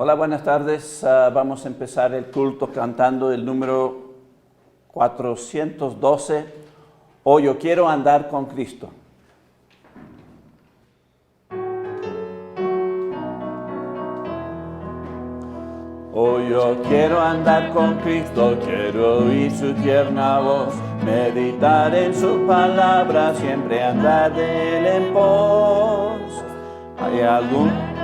Hola, buenas tardes. Vamos a empezar el culto cantando el número 412. Oh, yo quiero andar con Cristo. Oh, yo quiero andar con Cristo, quiero oír su tierna voz, meditar en su palabra, siempre andar de él en pos. ¿Hay algún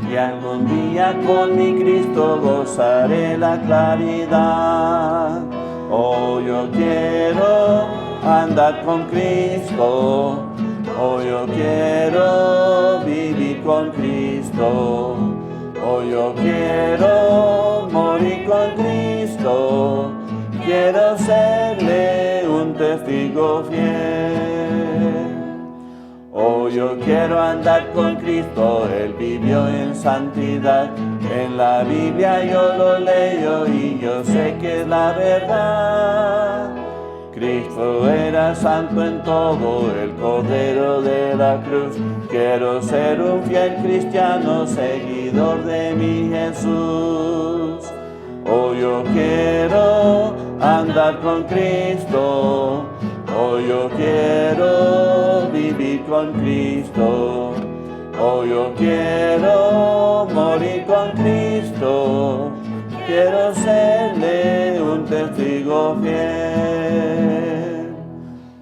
y algún día con mi Cristo gozaré la claridad? Oh, yo quiero andar con Cristo. Oh, yo quiero vivir con Cristo. Oh, yo quiero morir con Cristo. Quiero serle un testigo fiel. Oh, yo quiero andar con Cristo, Él vivió en santidad. En la Biblia yo lo leo y yo sé que es la verdad. Cristo era santo en todo, el Cordero de la cruz. Quiero ser un fiel cristiano, seguidor de mi Jesús. Oh, yo quiero andar con Cristo. Oh, yo quiero vivir con Cristo. Oh, yo quiero morir con Cristo. Quiero serle un testigo fiel.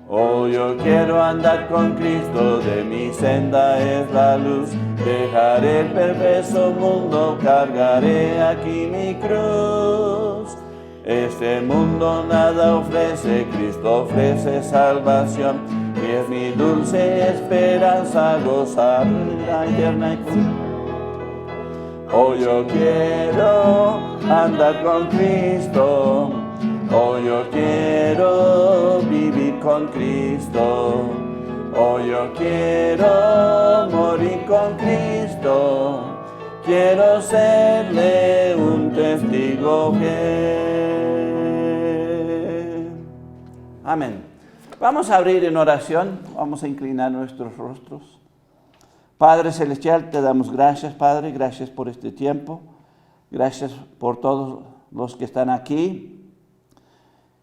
Oh, yo quiero andar con Cristo, de mi senda es la luz. Dejaré el perverso mundo, cargaré aquí mi cruz. Este mundo nada ofrece, Cristo ofrece salvación, y es mi dulce esperanza gozar la eterna cruz. Oh, yo quiero andar con Cristo. Oh, yo quiero vivir con Cristo. Oh, yo quiero morir con Cristo. Quiero serle un testigo fiel. Amén. Vamos a abrir en oración. Vamos a inclinar nuestros rostros. Padre Celestial, te damos gracias, Padre. Gracias por este tiempo. Gracias por todos los que están aquí.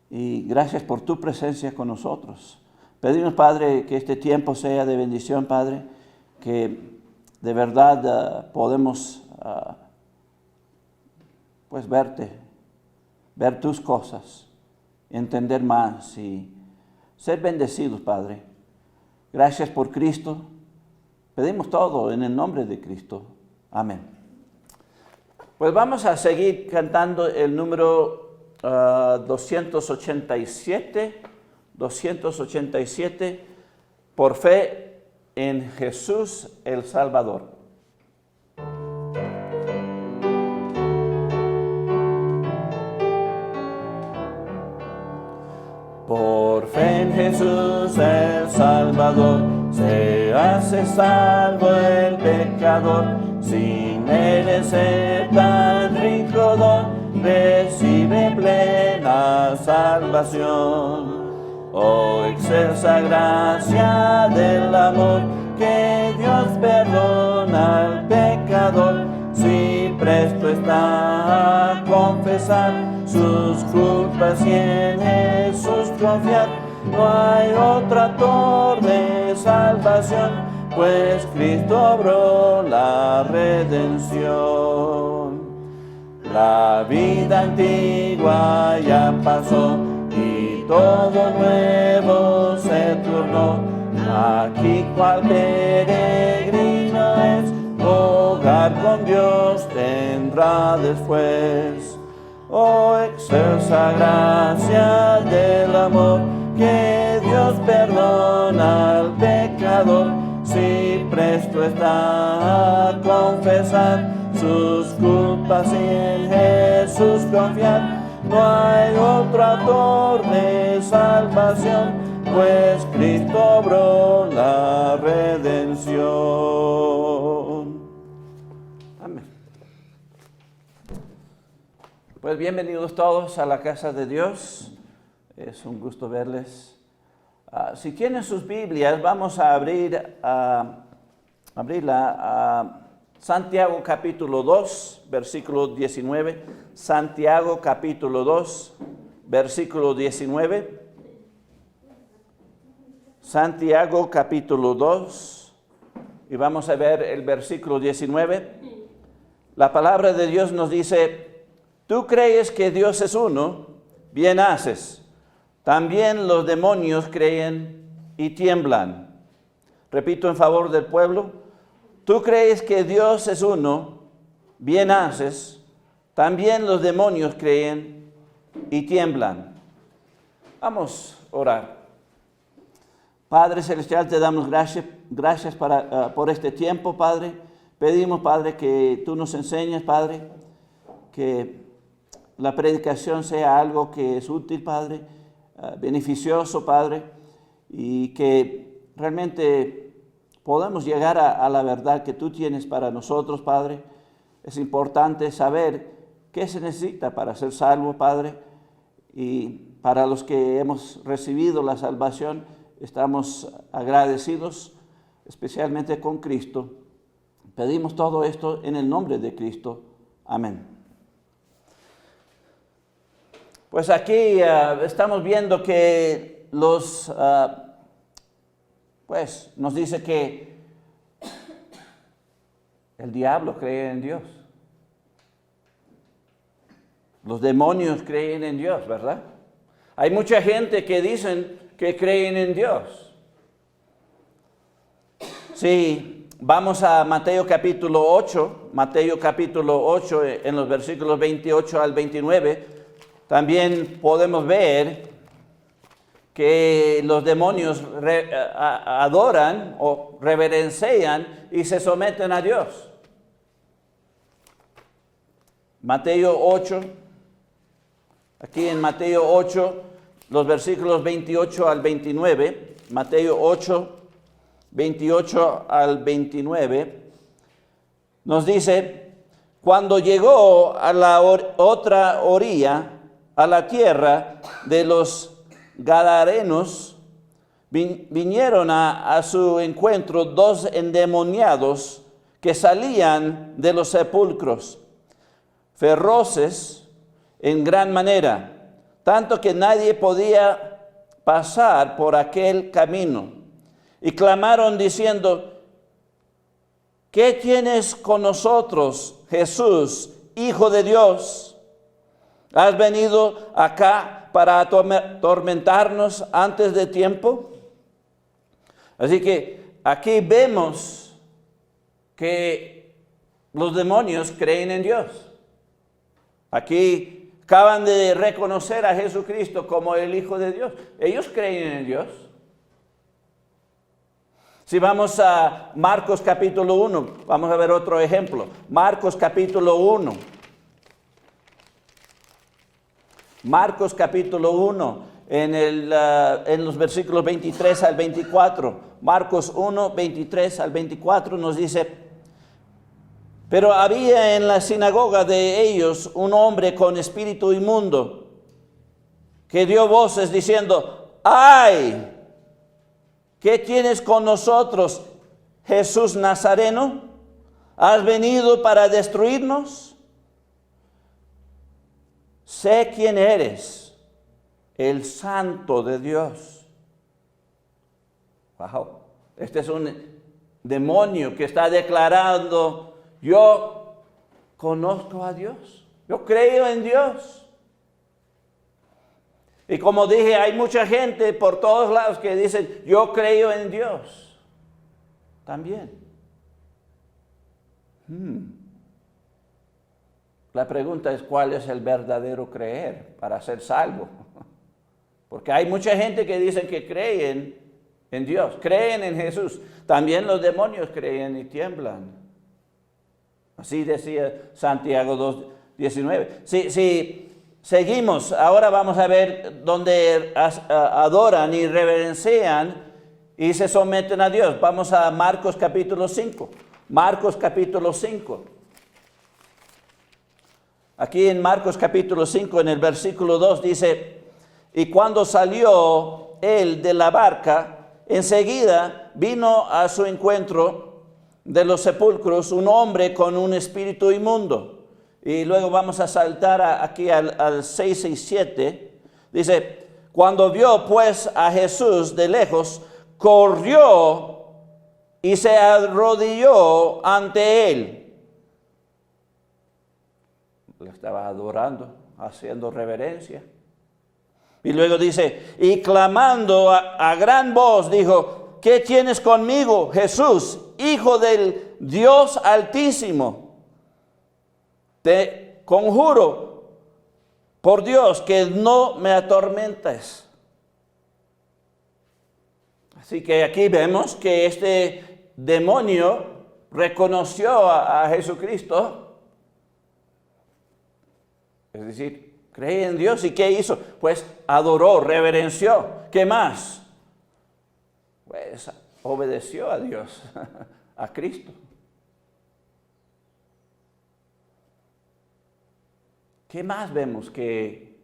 Y gracias por tu presencia con nosotros. Pedimos, Padre, que este tiempo sea de bendición, Padre. Que de verdad podemos pues verte, ver tus cosas, entender más y ser bendecidos, Padre. Gracias por Cristo. Pedimos todo en el nombre de Cristo. Amén. Pues vamos a seguir cantando el número 287, por fe en Jesús el Salvador. Por fe en Jesús el Salvador, se hace salvo el pecador, sin merecer tan rico don, recibe plena salvación. Oh, excelsa gracia del amor, que Dios perdona al pecador, si presto está a confesar sus culpas y en Jesús confiar. No hay otro autor de salvación, pues Cristo obró la redención. La vida antigua ya pasó y todo nuevo se tornó. Aquí cual peregrino es, hogar con Dios tendrá después. Oh, excelsa gracia del amor, que Dios perdona al pecador, si presto está a confesar sus culpas y en Jesús confiar. No hay otro autor de salvación, pues Cristo obró la redención. Amén. Pues bienvenidos todos a la casa de Dios. Es un gusto verles. Si tienen sus Biblias, vamos a abrir abrirla a Santiago capítulo 2, versículo 19. Santiago capítulo 2, versículo 19. Santiago capítulo 2, y vamos a ver el versículo 19. La palabra de Dios nos dice: tú crees que Dios es uno, bien haces. También los demonios creen y tiemblan. Repito en favor del pueblo: tú crees que Dios es uno, bien haces. También los demonios creen y tiemblan. Vamos a orar. Padre Celestial, te damos gracias por este tiempo, Padre. Pedimos, Padre, que tú nos enseñes, Padre, que la predicación sea algo que es útil, Padre, beneficioso, Padre, y que realmente podamos llegar a la verdad que tú tienes para nosotros, Padre. Es importante saber qué se necesita para ser salvo, Padre, y para los que hemos recibido la salvación, estamos agradecidos, especialmente con Cristo. Pedimos todo esto en el nombre de Cristo. Amén. Pues aquí estamos viendo que nos dice que el diablo cree en Dios. Los demonios creen en Dios, ¿verdad? Hay mucha gente que dicen que creen en Dios. Sí, vamos a Mateo capítulo 8, en los versículos 28 al 29, también podemos ver que los demonios adoran o reverencian y se someten a Dios. Mateo 8, aquí en Mateo 8, los versículos 28 al 29, Mateo 8, 28 al 29, nos dice: cuando llegó a la otra orilla, a la tierra de los Gadarenos, vinieron a su encuentro dos endemoniados que salían de los sepulcros, feroces en gran manera, tanto que nadie podía pasar por aquel camino. Y clamaron diciendo: ¿qué tienes con nosotros, Jesús, Hijo de Dios? ¿Has venido acá para atormentarnos antes de tiempo? Así que aquí vemos que los demonios creen en Dios. Aquí acaban de reconocer a Jesucristo como el Hijo de Dios. Ellos creen en Dios. Si vamos a Marcos capítulo 1, vamos a ver otro ejemplo. Marcos capítulo 1. Marcos capítulo 1, en los versículos 23 al 24. Marcos 1, 23 al 24 nos dice: pero había en la sinagoga de ellos un hombre con espíritu inmundo, que dio voces diciendo: ¡ay! ¿Qué tienes con nosotros, Jesús Nazareno? ¿Has venido para destruirnos? Sé quién eres, el Santo de Dios. Wow. Este es un demonio que está declarando: yo conozco a Dios, yo creo en Dios. Y como dije, hay mucha gente por todos lados que dicen: yo creo en Dios también. La pregunta es: ¿cuál es el verdadero creer para ser salvo? Porque hay mucha gente que dice que creen en Dios, creen en Jesús. También los demonios creen y tiemblan. Así decía Santiago 2:19. Si seguimos, ahora vamos a ver donde adoran y reverencian y se someten a Dios. Vamos a Marcos capítulo 5. Marcos capítulo 5. Aquí en Marcos capítulo 5, en el versículo 2 dice: y cuando salió él de la barca, enseguida vino a su encuentro de los sepulcros un hombre con un espíritu inmundo. Y luego vamos a saltar aquí al 6 y 7. Dice, cuando vio pues a Jesús de lejos, corrió y se arrodilló ante él. Le estaba adorando, haciendo reverencia. Y luego dice, y clamando a gran voz, dijo, ¿qué tienes conmigo, Jesús, Hijo del Dios Altísimo? Te conjuro por Dios que no me atormentes. Así que aquí vemos que este demonio reconoció a Jesucristo. Es decir, cree en Dios. ¿Y qué hizo? Pues adoró, reverenció. ¿Qué más? Pues obedeció a Dios, a Cristo. ¿Qué más vemos que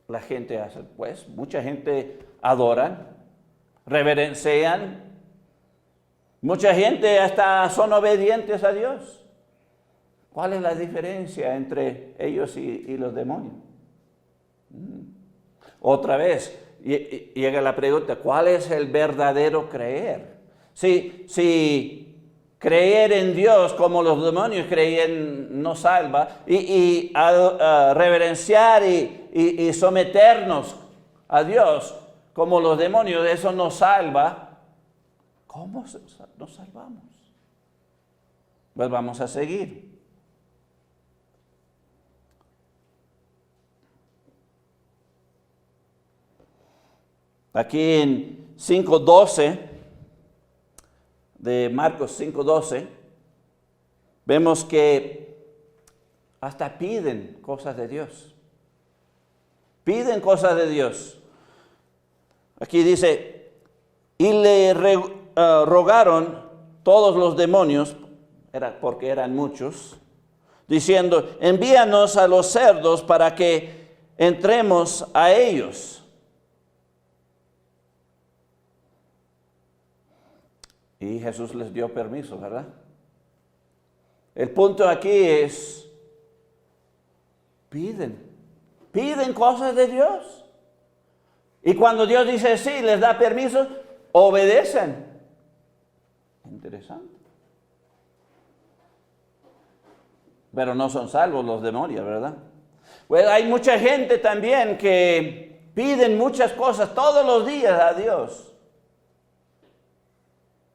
la gente hace? Pues mucha gente adoran, reverencian. Mucha gente hasta son obedientes a Dios. ¿Cuál es la diferencia entre ellos y los demonios? Otra vez llega la pregunta, ¿cuál es el verdadero creer? Si creer en Dios como los demonios creían no salva, y reverenciar y someternos a Dios como los demonios, eso no salva, ¿cómo nos salvamos? Pues vamos a seguir. Aquí en 5:12, de Marcos 5:12, vemos que hasta piden cosas de Dios. Piden cosas de Dios. Aquí dice, y le rogaron todos los demonios, porque eran muchos, diciendo, envíanos a los cerdos para que entremos a ellos. Y Jesús les dio permiso, ¿verdad? El punto aquí es, piden cosas de Dios. Y cuando Dios dice sí, les da permiso, obedecen. Interesante. Pero no son salvos los demonios, ¿verdad? Pues hay mucha gente también que piden muchas cosas todos los días a Dios.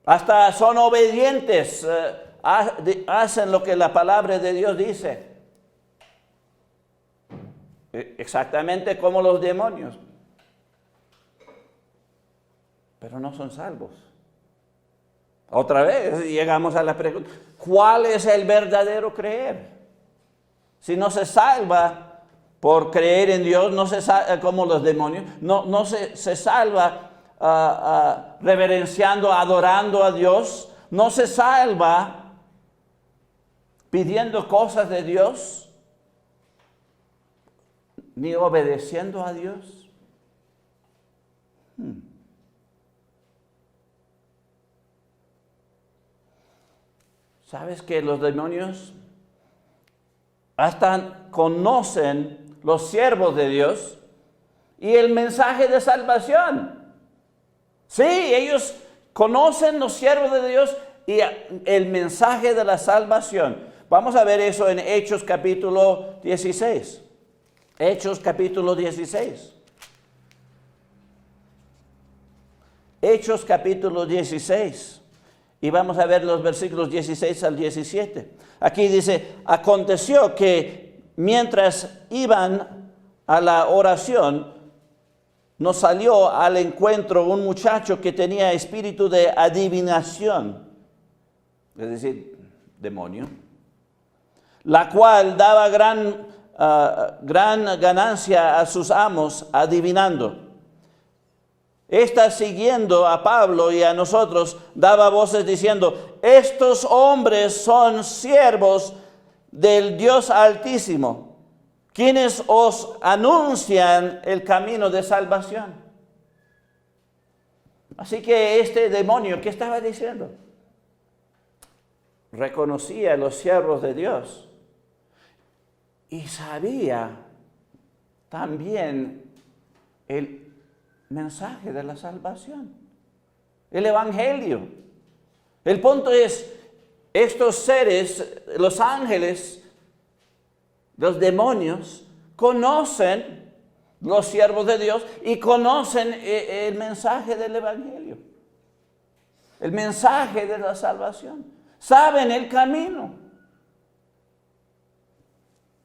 Hasta son obedientes, hacen lo que la palabra de Dios dice. Exactamente como los demonios. Pero no son salvos. Otra vez llegamos a la pregunta, ¿cuál es el verdadero creer? Si no se salva por creer en Dios, no se salva como los demonios, no se salva reverenciando, adorando a Dios, no se salva pidiendo cosas de Dios, ni obedeciendo a Dios. ¿Sabes que los demonios hasta conocen los siervos de Dios y el mensaje de salvación? Sí, ellos conocen los siervos de Dios y el mensaje de la salvación. Vamos a ver eso en Hechos capítulo 16. Hechos capítulo 16. Hechos capítulo 16. Y vamos a ver los versículos 16 al 17. Aquí dice, aconteció que mientras iban a la oración, nos salió al encuentro un muchacho que tenía espíritu de adivinación, es decir, demonio, la cual daba gran ganancia a sus amos adivinando. Esta, siguiendo a Pablo y a nosotros, daba voces diciendo, estos hombres son siervos del Dios Altísimo, quienes os anuncian el camino de salvación. Así que este demonio, ¿qué estaba diciendo? reconocía a los siervos de Dios y sabía también el mensaje de la salvación, el evangelio. El punto es, estos seres, los ángeles, los demonios, conocen los siervos de Dios y conocen el mensaje del evangelio, el mensaje de la salvación. Saben el camino,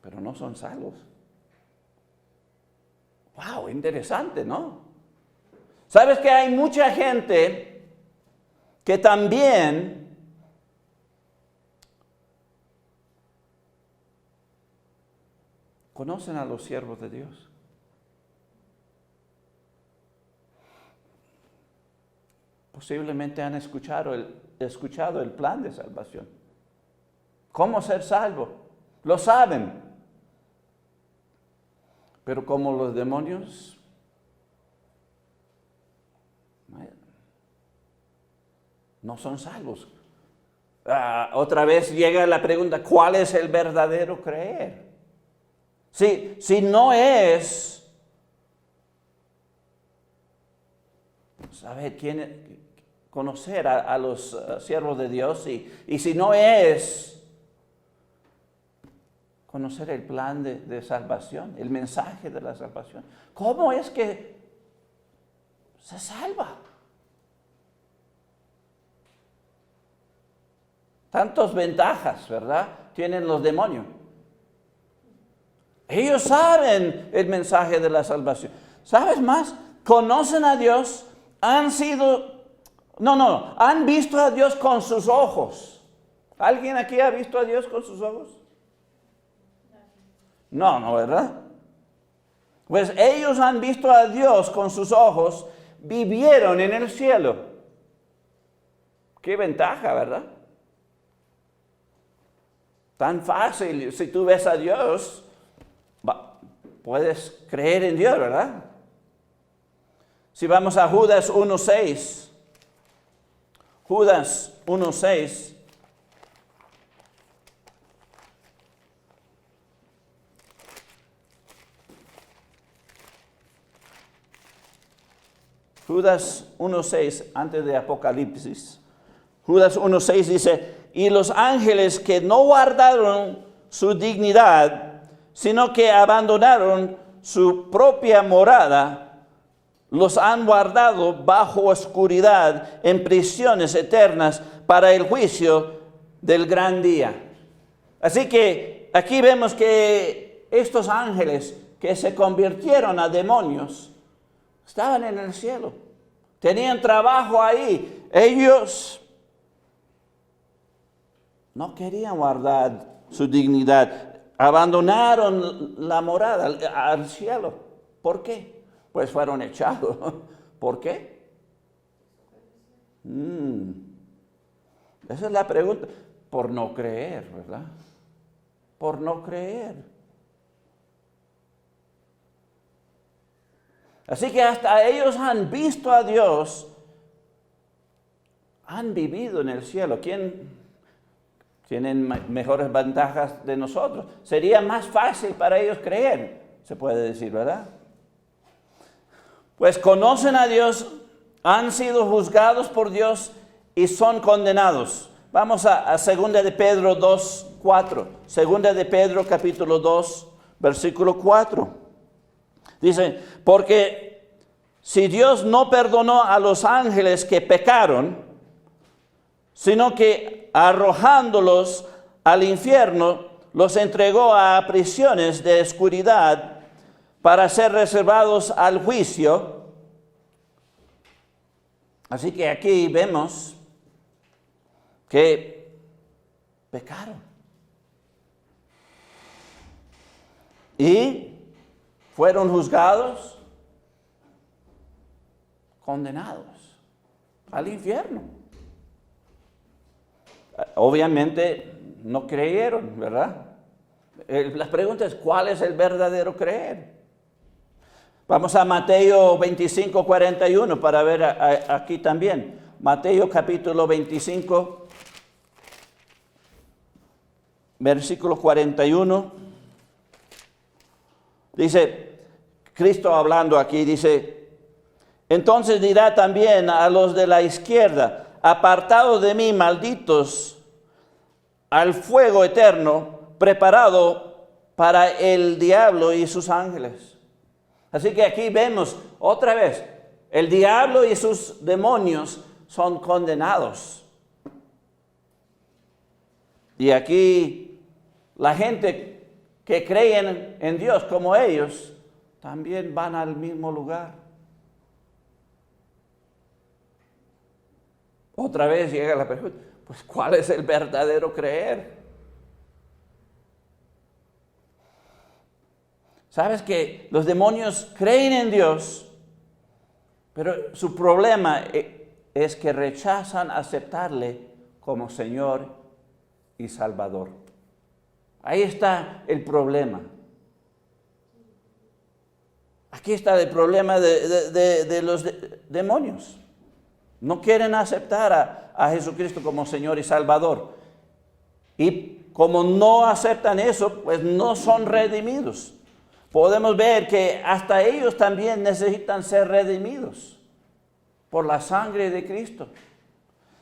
pero no son salvos. ¡Wow! Interesante, ¿no? ¿Sabes que hay mucha gente que también conocen a los siervos de Dios? Posiblemente han escuchado el plan de salvación. ¿Cómo ser salvo? Lo saben. Pero como los demonios, no son salvos. Otra vez llega la pregunta, ¿cuál es el verdadero creer? Si no es saber conocer a los siervos de Dios y si no es conocer el plan de salvación, el mensaje de la salvación, ¿cómo es que se salva? Tantas ventajas, ¿verdad? Tienen los demonios. Ellos saben el mensaje de la salvación. ¿Sabes más? Conocen a Dios, han visto a Dios con sus ojos. ¿Alguien aquí ha visto a Dios con sus ojos? No, ¿verdad? Pues ellos han visto a Dios con sus ojos, vivieron en el cielo. Qué ventaja, ¿verdad? Tan fácil, si tú ves a Dios, puedes creer en Dios, ¿verdad? Si vamos a Judas 1:6, Judas 1:6. Judas 1:6, antes de Apocalipsis. Judas 1:6 dice, y los ángeles que no guardaron su dignidad, sino que abandonaron su propia morada, los han guardado bajo oscuridad en prisiones eternas para el juicio del gran día. Así que aquí vemos que estos ángeles que se convirtieron a demonios estaban en el cielo, tenían trabajo ahí. Ellos no querían guardar su dignidad, abandonaron la morada al cielo. ¿Por qué? Pues fueron echados. ¿Por qué? Esa es la pregunta. Por no creer, ¿verdad? Por no creer. Así que hasta ellos han visto a Dios, han vivido en el cielo. ¿Quién tienen mejores ventajas de nosotros? Sería más fácil para ellos creer, se puede decir, ¿verdad? Pues conocen a Dios, han sido juzgados por Dios y son condenados. Vamos a 2 de Pedro 2:4. 2 de Pedro capítulo 2, versículo 4. Dice, porque si Dios no perdonó a los ángeles que pecaron, sino que arrojándolos al infierno, los entregó a prisiones de oscuridad para ser reservados al juicio. Así que aquí vemos que pecaron. Y fueron juzgados, condenados al infierno. Obviamente no creyeron, ¿verdad? La pregunta es, ¿cuál es el verdadero creer? Vamos a Mateo 25:41 para ver aquí también. Mateo capítulo 25, versículo 41, dice, Cristo hablando aquí, dice, entonces dirá también a los de la izquierda, apartados de mí, malditos, al fuego eterno, preparado para el diablo y sus ángeles. Así que aquí vemos otra vez, el diablo y sus demonios son condenados. Y aquí la gente que creen en Dios como ellos, también van al mismo lugar. Otra vez llega la pregunta, pues ¿cuál es el verdadero creer? ¿Sabes que los demonios creen en Dios, pero su problema es que rechazan aceptarle como Señor y Salvador? Ahí está el problema. Aquí está el problema de los demonios. No quieren aceptar a Jesucristo como Señor y Salvador. Y como no aceptan eso, pues no son redimidos. Podemos ver que hasta ellos también necesitan ser redimidos por la sangre de Cristo.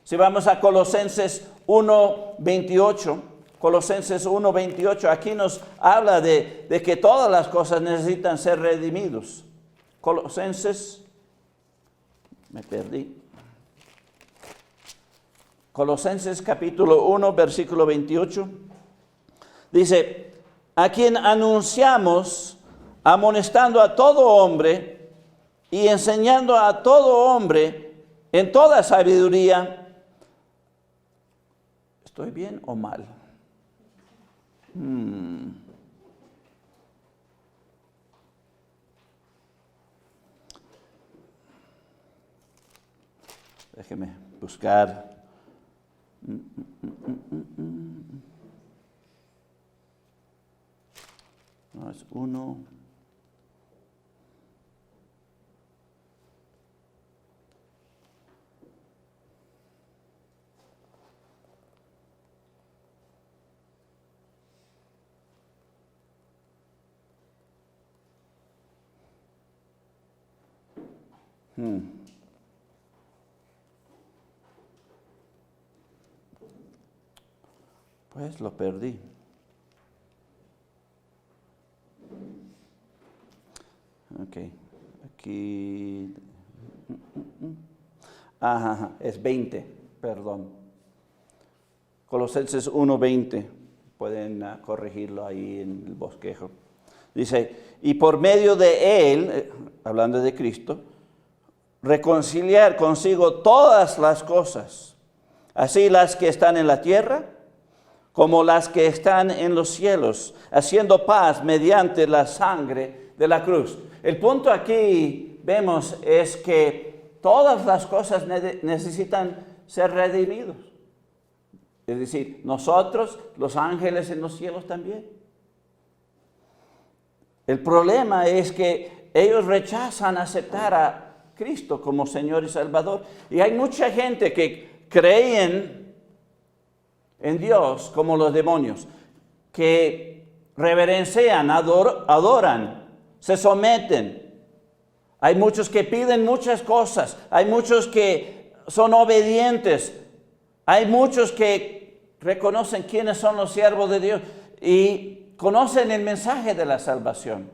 Si vamos a Colosenses 1:28, Colosenses 1:28, aquí nos habla de que todas las cosas necesitan ser redimidos. Colosenses, me perdí. Colosenses capítulo 1, versículo 28, dice, a quien anunciamos, amonestando a todo hombre y enseñando a todo hombre en toda sabiduría. ¿Estoy bien o mal? Déjeme buscar. No, es 1. Pues lo perdí. Ok, aquí. Ajá, es 20, perdón. Colosenses 1:20, pueden corregirlo ahí en el bosquejo. Dice, y por medio de él, hablando de Cristo, reconciliar consigo todas las cosas, así las que están en la tierra, como las que están en los cielos, haciendo paz mediante la sangre de la cruz. El punto aquí vemos es que todas las cosas necesitan ser redimidos. Es decir, nosotros, los ángeles en los cielos también. El problema es que ellos rechazan aceptar a Cristo como Señor y Salvador. Y hay mucha gente que creen en Dios como los demonios, que reverencian, adoran, se someten. Hay muchos que piden muchas cosas, hay muchos que son obedientes, hay muchos que reconocen quiénes son los siervos de Dios y conocen el mensaje de la salvación.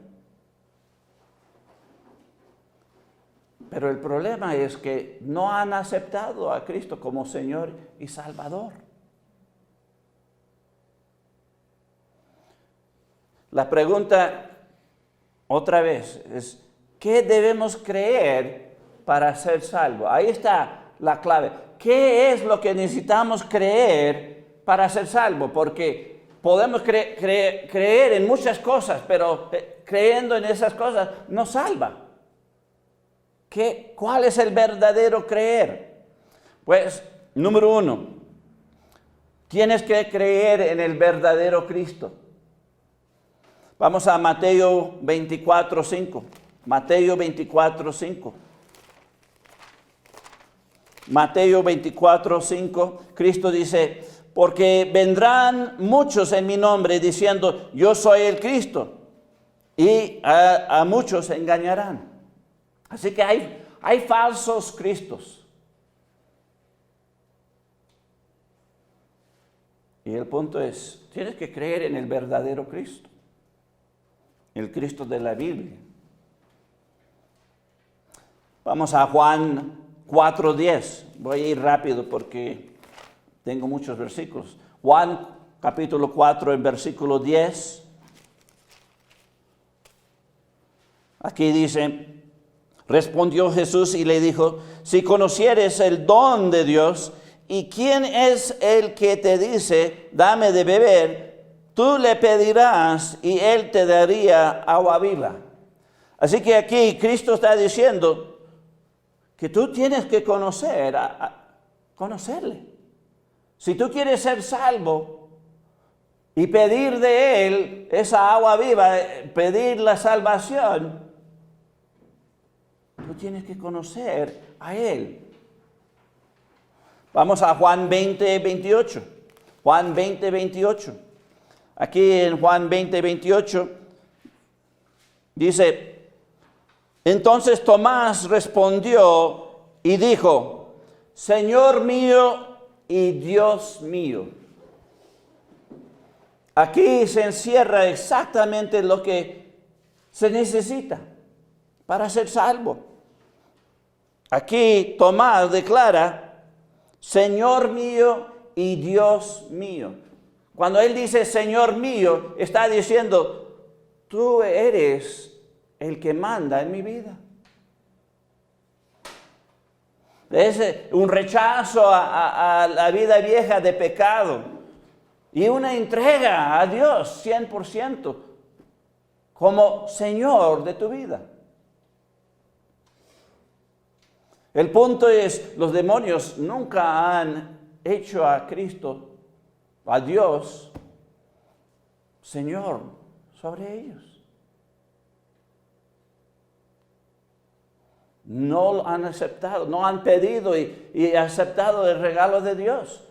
Pero el problema es que no han aceptado a Cristo como Señor y Salvador. La pregunta otra vez es, ¿qué debemos creer para ser salvos? Ahí está la clave. ¿Qué es lo que necesitamos creer para ser salvos? Porque podemos creer en muchas cosas, pero creyendo en esas cosas no salva. ¿Cuál es el verdadero creer? Pues, número 1, tienes que creer en el verdadero Cristo. Vamos a Mateo 24:5. Mateo 24:5. Mateo 24:5. Cristo dice, porque vendrán muchos en mi nombre diciendo, yo soy el Cristo, y a muchos engañarán. Así que hay falsos cristos. Y el punto es, tienes que creer en el verdadero Cristo, el Cristo de la Biblia. Vamos a Juan 4:10. Voy a ir rápido porque tengo muchos versículos. Juan capítulo 4, en versículo 10. Aquí dice, respondió Jesús y le dijo, si conocieres el don de Dios y quién es el que te dice, dame de beber, tú le pedirás y él te daría agua viva. Así que aquí Cristo está diciendo que tú tienes que conocerle. Si tú quieres ser salvo y pedir de él esa agua viva, pedir la salvación, tú tienes que conocer a él. Vamos a Juan 20:28. Juan 20:28. Aquí en Juan 20:28 dice, entonces Tomás respondió y dijo, Señor mío y Dios mío. Aquí se encierra exactamente lo que se necesita para ser salvo. Aquí Tomás declara, Señor mío y Dios mío. Cuando él dice Señor mío, está diciendo, tú eres el que manda en mi vida. Es un rechazo a la vida vieja de pecado y una entrega a Dios 100% como Señor de tu vida. El punto es, los demonios nunca han hecho a Cristo, a Dios, Señor sobre ellos. No lo han aceptado, no han pedido y aceptado el regalo de Dios.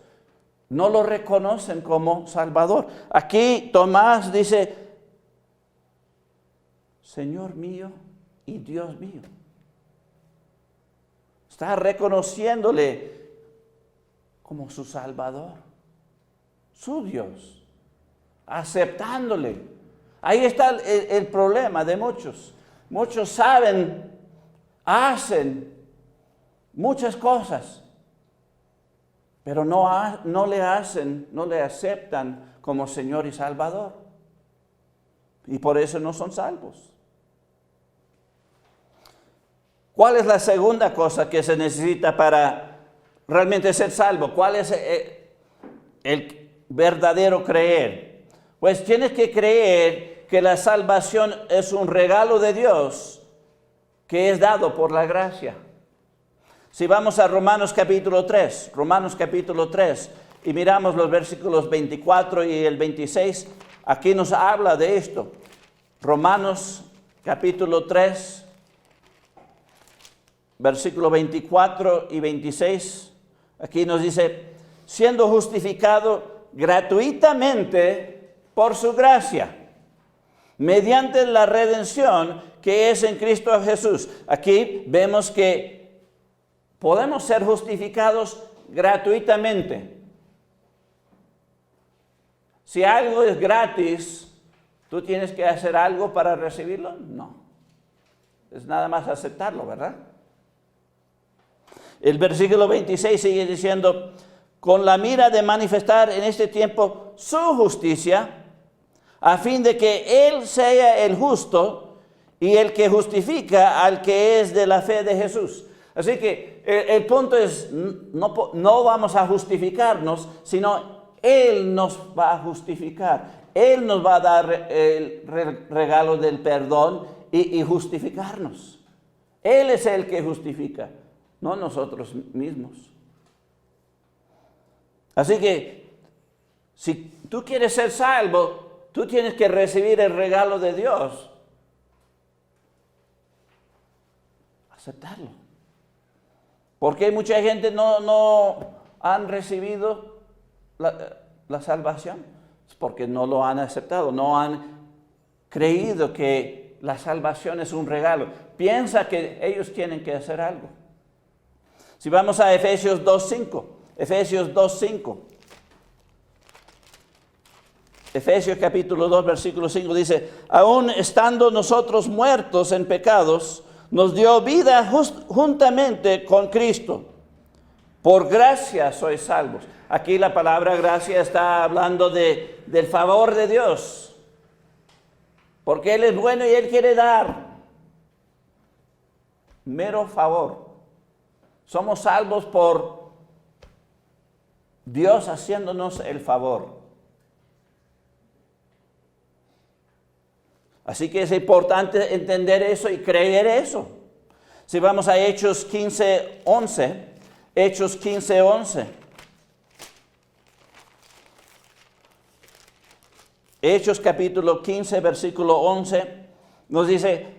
No lo reconocen como Salvador. Aquí Tomás dice, Señor mío y Dios mío. Está reconociéndole como su Salvador, su Dios, aceptándole. Ahí está el problema de muchos. Muchos saben, hacen muchas cosas, pero no le aceptan como Señor y Salvador. Y por eso no son salvos. ¿Cuál es la segunda cosa que se necesita para realmente ser salvo? ¿Cuál es el verdadero creer? Pues tienes que creer que la salvación es un regalo de Dios que es dado por la gracia. Si vamos a Romanos capítulo 3, y miramos los versículos 24 y el 26, aquí nos habla de esto. Romanos capítulo 3, versículo 24 y 26, aquí nos dice, siendo justificado gratuitamente por su gracia, mediante la redención que es en Cristo Jesús. Aquí vemos que podemos ser justificados gratuitamente. Si algo es gratis, ¿tú tienes que hacer algo para recibirlo? No. Es nada más aceptarlo, ¿verdad? El versículo 26 sigue diciendo, con la mira de manifestar en este tiempo su justicia, a fin de que Él sea el justo y el que justifica al que es de la fe de Jesús. Así que el punto es, no vamos a justificarnos, sino Él nos va a justificar. Él nos va a dar el regalo del perdón y justificarnos. Él es el que justifica, no nosotros mismos. Así que, si tú quieres ser salvo, tú tienes que recibir el regalo de Dios. Aceptarlo. Porque mucha gente no han recibido la salvación? Es porque no lo han aceptado, no han creído que la salvación es un regalo. Piensa que ellos tienen que hacer algo. Si vamos a Efesios 2:5, Efesios 2:5. Efesios capítulo 2, versículo 5 dice, aún estando nosotros muertos en pecados, nos dio vida juntamente con Cristo. Por gracia sois salvos. Aquí la palabra gracia está hablando del favor de Dios. Porque Él es bueno y Él quiere dar. Mero favor. Somos salvos por Dios haciéndonos el favor. Así que es importante entender eso y creer eso. Si vamos a Hechos 15:11, Hechos 15:11. Hechos capítulo 15, versículo 11, nos dice,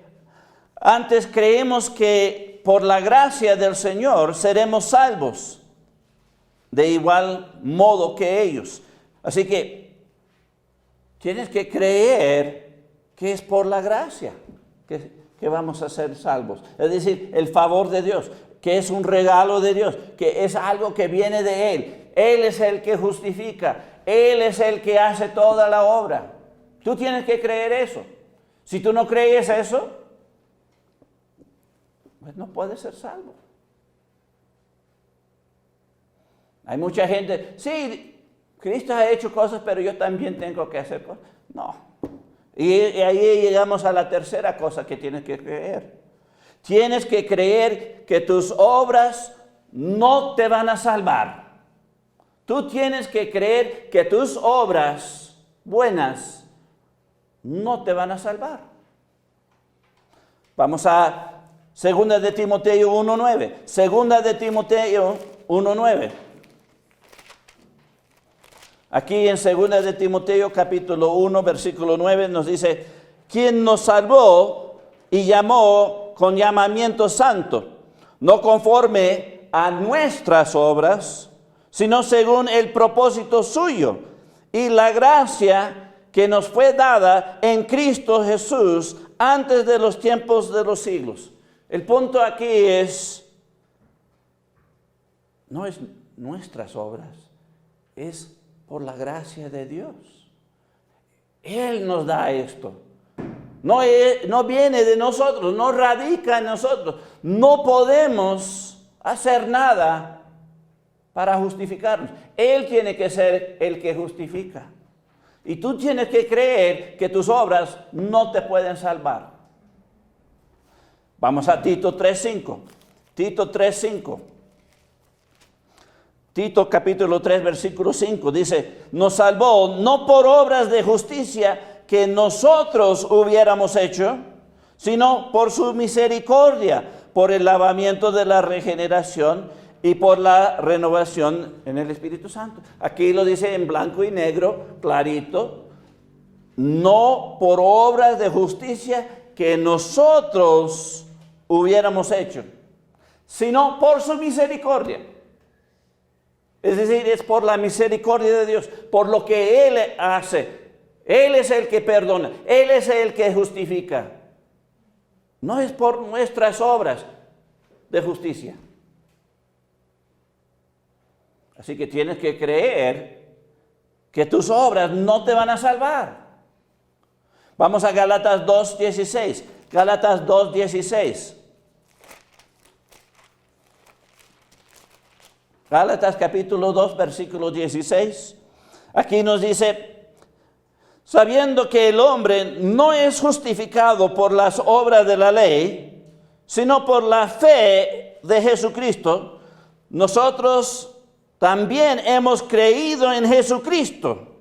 antes creemos que por la gracia del Señor seremos salvos, de igual modo que ellos. Así que tienes que creer que es por la gracia que vamos a ser salvos. Es decir, el favor de Dios, que es un regalo de Dios, que es algo que viene de Él. Él es el que justifica, Él es el que hace toda la obra. Tú tienes que creer eso. Si tú no crees eso, pues no puedes ser salvo. Hay mucha gente, sí, Cristo ha hecho cosas, pero yo también tengo que hacer cosas. No. Y ahí llegamos a la tercera cosa que tienes que creer. Tienes que creer que tus obras no te van a salvar. Tú tienes que creer que tus obras buenas no te van a salvar. Vamos a 2 de Timoteo 1:9. 2 de Timoteo 1:9. Aquí en 2 de Timoteo capítulo 1 versículo 9 nos dice, quien nos salvó y llamó con llamamiento santo, no conforme a nuestras obras, sino según el propósito suyo y la gracia que nos fue dada en Cristo Jesús antes de los tiempos de los siglos. El punto aquí no es nuestras obras, es por la gracia de Dios. Él nos da esto. No viene de nosotros, no radica en nosotros. No podemos hacer nada para justificarnos. Él tiene que ser el que justifica. Y tú tienes que creer que tus obras no te pueden salvar. Vamos a Tito 3:5. Tito 3:5. Tito capítulo 3 versículo 5 dice, nos salvó no por obras de justicia que nosotros hubiéramos hecho, sino por su misericordia, por el lavamiento de la regeneración y por la renovación en el Espíritu Santo. Aquí lo dice en blanco y negro, clarito, no por obras de justicia que nosotros hubiéramos hecho, sino por su misericordia. Es decir, es por la misericordia de Dios, por lo que Él hace. Él es el que perdona, Él es el que justifica. No es por nuestras obras de justicia. Así que tienes que creer que tus obras no te van a salvar. Vamos a Gálatas 2:16. Gálatas 2:16. Gálatas capítulo 2, versículo 16. Aquí nos dice, sabiendo que el hombre no es justificado por las obras de la ley, sino por la fe de Jesucristo, nosotros también hemos creído en Jesucristo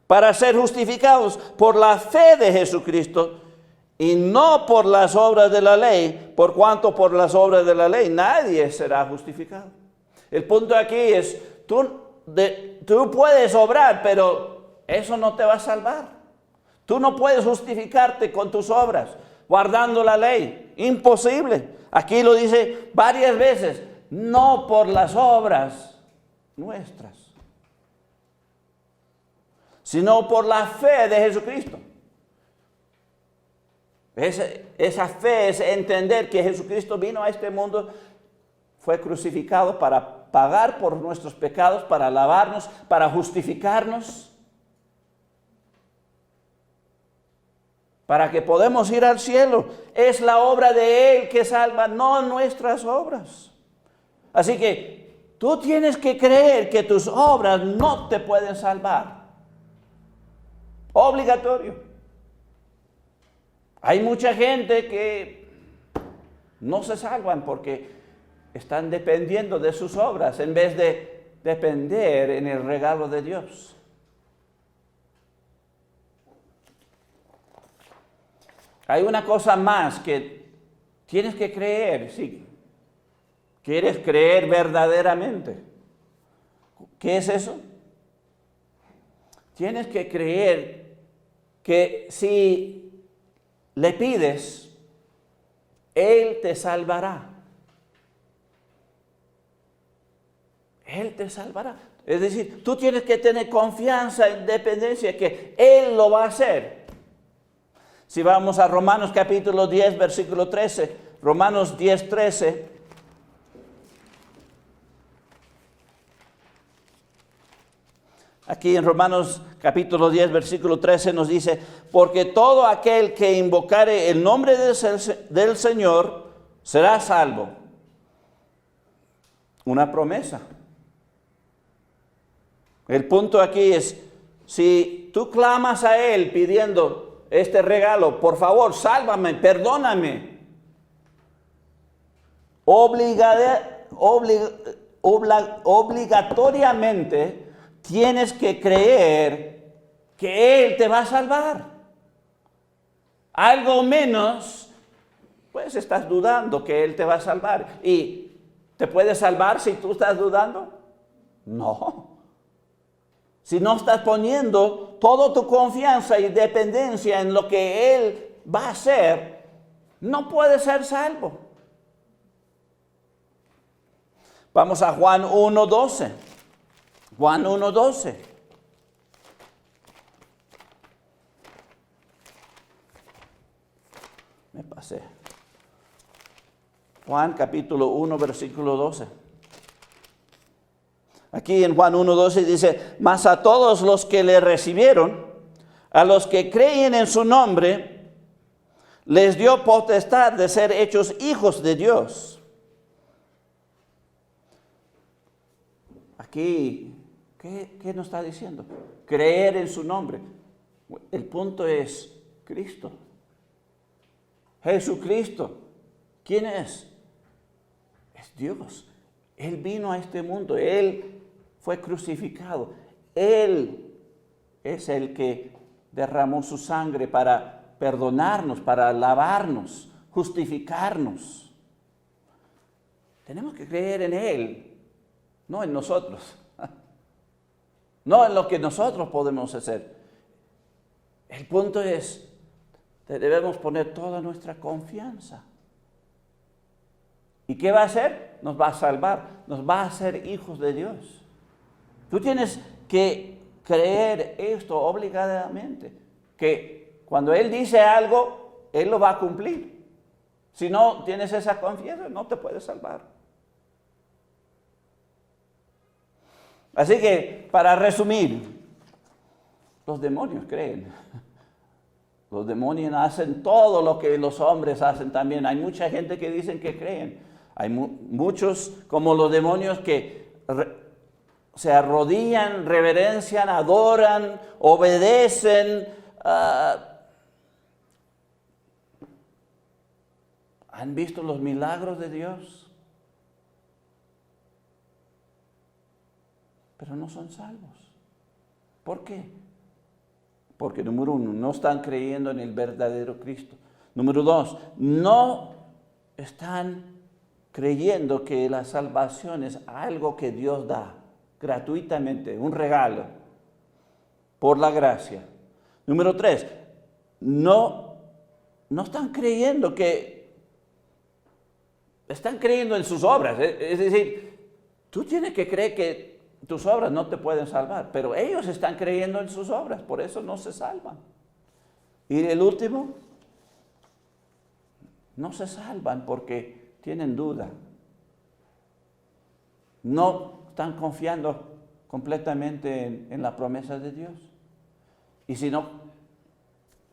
para ser justificados por la fe de Jesucristo y no por las obras de la ley, por cuanto por las obras de la ley nadie será justificado. El punto aquí es, tú puedes obrar, pero eso no te va a salvar. Tú no puedes justificarte con tus obras, guardando la ley. Imposible. Aquí lo dice varias veces, no por las obras nuestras. sino por la fe de Jesucristo. Esa fe es entender que Jesucristo vino a este mundo, fue crucificado para pagar por nuestros pecados, para lavarnos, para justificarnos, para que podamos ir al cielo. Es la obra de Él que salva, no nuestras obras. Así que tú tienes que creer que tus obras no te pueden salvar. Obligatorio. Hay mucha gente que no se salvan porque están dependiendo de sus obras en vez de depender en el regalo de Dios. Hay una cosa más que tienes que creer, si quieres creer verdaderamente. ¿Qué es eso? Tienes que creer que si le pides, Él te salvará. Él te salvará. Es decir, tú tienes que tener confianza y dependencia que Él lo va a hacer. Si vamos a Romanos capítulo 10, versículo 13, Romanos 10, 13. Aquí en Romanos capítulo 10, versículo 13 nos dice, porque todo aquel que invocare el nombre del Señor será salvo. Una promesa. El punto aquí es, si tú clamas a Él pidiendo este regalo, por favor, sálvame, perdóname. Obligatoriamente tienes que creer que Él te va a salvar. Algo menos, pues estás dudando que Él te va a salvar. ¿Y te puede salvar si tú estás dudando? No. Si no estás poniendo toda tu confianza y dependencia en lo que Él va a hacer, no puedes ser salvo. Vamos a Juan 1:12. Juan 1:12. Me pasé. Juan capítulo 1, versículo 12. Aquí en Juan 1:12 dice, mas a todos los que le recibieron, a los que creen en su nombre, les dio potestad de ser hechos hijos de Dios. Aquí, ¿qué nos está diciendo? Creer en su nombre. El punto es Cristo. Jesucristo. ¿Quién es? Es Dios. Él vino a este mundo. Él fue crucificado. Él es el que derramó su sangre para perdonarnos, para lavarnos, justificarnos. Tenemos que creer en Él, no en nosotros. No en lo que nosotros podemos hacer. El punto es, debemos poner toda nuestra confianza. ¿Y qué va a hacer? Nos va a salvar, nos va a hacer hijos de Dios. Tú tienes que creer esto obligadamente, que cuando Él dice algo, Él lo va a cumplir. Si no tienes esa confianza, no te puedes salvar. Así que, para resumir, los demonios creen. Los demonios hacen todo lo que los hombres hacen también. Hay mucha gente que dicen que creen. Hay muchos como los demonios que se arrodillan, reverencian, adoran, obedecen. ¿Han visto los milagros de Dios? Pero no son salvos. ¿Por qué? Porque número uno, no están creyendo en el verdadero Cristo. Número dos, no están creyendo que la salvación es algo que Dios da gratuitamente, un regalo, por la gracia. Número tres, no están creyendo están creyendo en sus obras. Es decir, tú tienes que creer que tus obras no te pueden salvar, pero ellos están creyendo en sus obras, por eso no se salvan. Y el último, no se salvan porque tienen duda. No están confiando completamente en la promesa de Dios. Y si no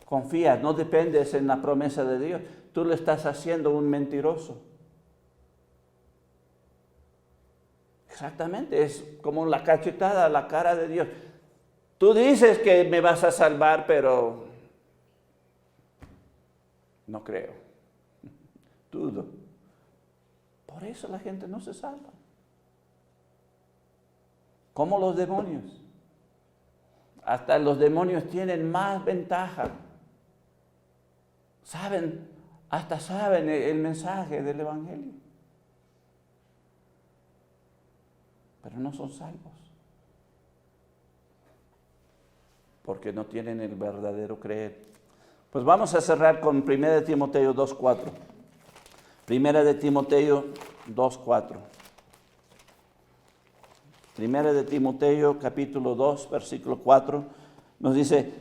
confías, no dependes en la promesa de Dios, tú le estás haciendo un mentiroso. Exactamente, es como la cachetada a la cara de Dios. Tú dices que me vas a salvar, pero no creo. Dudo. Por eso la gente no se salva. Como los demonios. Hasta los demonios tienen más ventaja. Hasta saben el mensaje del Evangelio. Pero no son salvos. Porque no tienen el verdadero creer. Pues vamos a cerrar con 1 Timoteo 2:4. 1 Timoteo 2:4. 1 Timoteo capítulo 2, versículo 4, nos dice,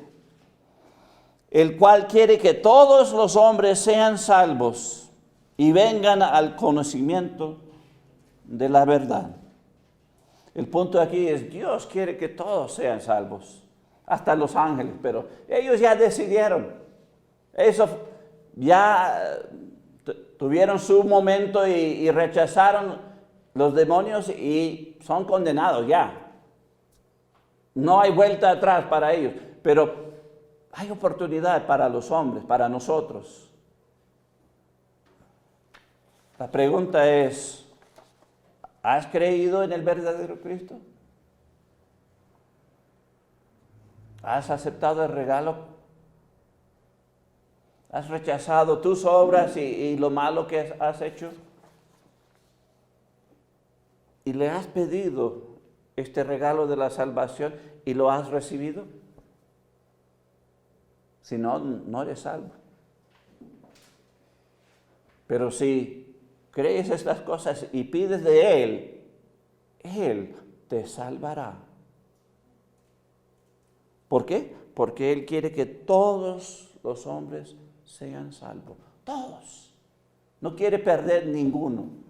el cual quiere que todos los hombres sean salvos y vengan al conocimiento de la verdad. El punto aquí es, Dios quiere que todos sean salvos, hasta los ángeles, pero ellos ya decidieron. Eso ya tuvieron su momento y rechazaron los demonios y son condenados ya. No hay vuelta atrás para ellos, pero hay oportunidad para los hombres, para nosotros. La pregunta es, ¿has creído en el verdadero Cristo? ¿Has aceptado el regalo? ¿Has rechazado tus obras y lo malo que has hecho? ¿Y le has pedido este regalo de la salvación y lo has recibido? Si no, no eres salvo. Pero si crees estas cosas y pides de Él te salvará. ¿Por qué? Porque Él quiere que todos los hombres sean salvos. Todos. No quiere perder ninguno.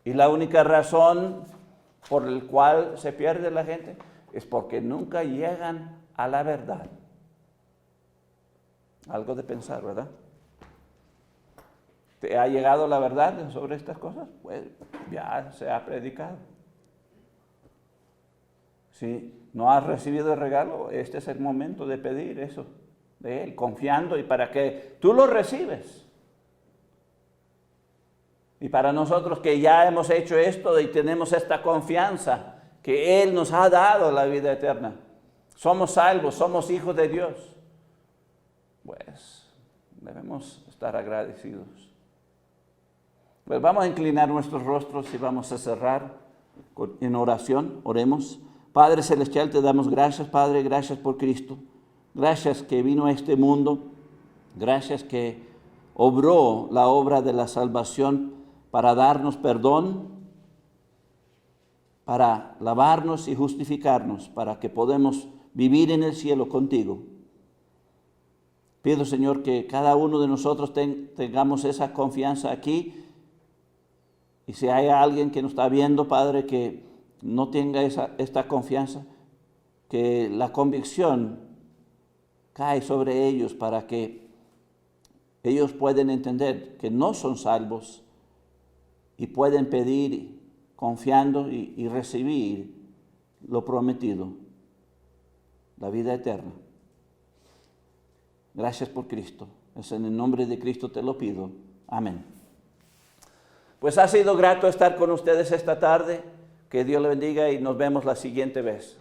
Y la única razón por la cual se pierde la gente es porque nunca llegan a la verdad. Algo de pensar, ¿verdad? ¿Te ha llegado la verdad sobre estas cosas? Pues ya se ha predicado. Si no has recibido el regalo, este es el momento de pedir eso de Él, confiando y para que tú lo recibes. Y para nosotros que ya hemos hecho esto y tenemos esta confianza que Él nos ha dado la vida eterna, somos salvos, somos hijos de Dios, pues debemos estar agradecidos. Pues vamos a inclinar nuestros rostros y vamos a cerrar en oración. Oremos. Padre Celestial, te damos gracias, Padre, gracias por Cristo. Gracias que vino a este mundo. Gracias que obró la obra de la salvación para darnos perdón, para lavarnos y justificarnos, para que podamos vivir en el cielo contigo. Pido, Señor, que cada uno de nosotros tengamos esa confianza aquí. Y si hay alguien que nos está viendo, Padre, que no tenga esta confianza, que la convicción cae sobre ellos para que ellos puedan entender que no son salvos y pueden pedir confiando y recibir lo prometido, la vida eterna. Gracias por Cristo. Es en el nombre de Cristo te lo pido. Amén. Pues ha sido grato estar con ustedes esta tarde. Que Dios le bendiga y nos vemos la siguiente vez.